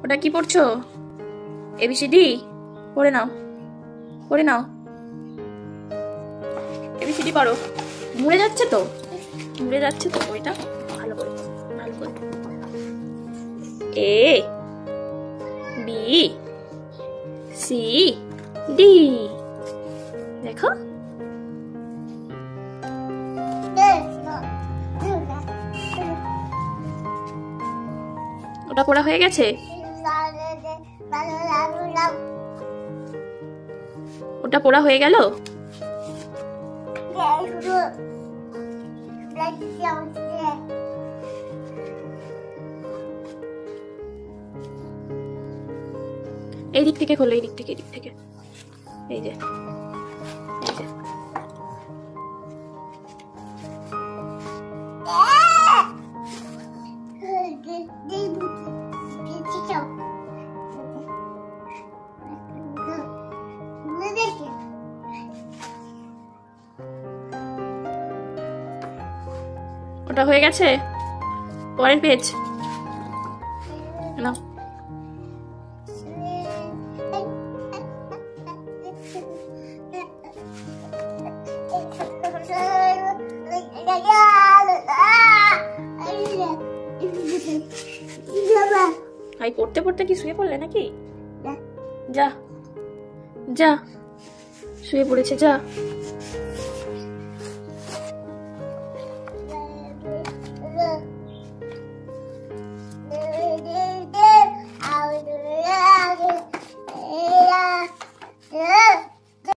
ওটা কি পড়ছো? এবিসিডি পড়ে নাও, পড়ে নাও, এবিসিডি পড়ো। মুড়ে যাচ্ছে তো, মুড়ে যাচ্ছে তো বইটা। ভালো করে, ভালো করে। এ বি সি ডি, দেখো। ওটা পড়া হয়ে গেছে? ওটা পড়া হয়ে গেল? এই দিক থেকে খোলো, এই দিক থেকে, এই দিক থেকে। এই যে, এই যে। ওটা হয়ে গেছে? পরের পেজ নাও। ভাই পড়তে পড়তে কি শুয়ে পড়লে নাকি? যা যা, শুয়ে পড়েছে, যা।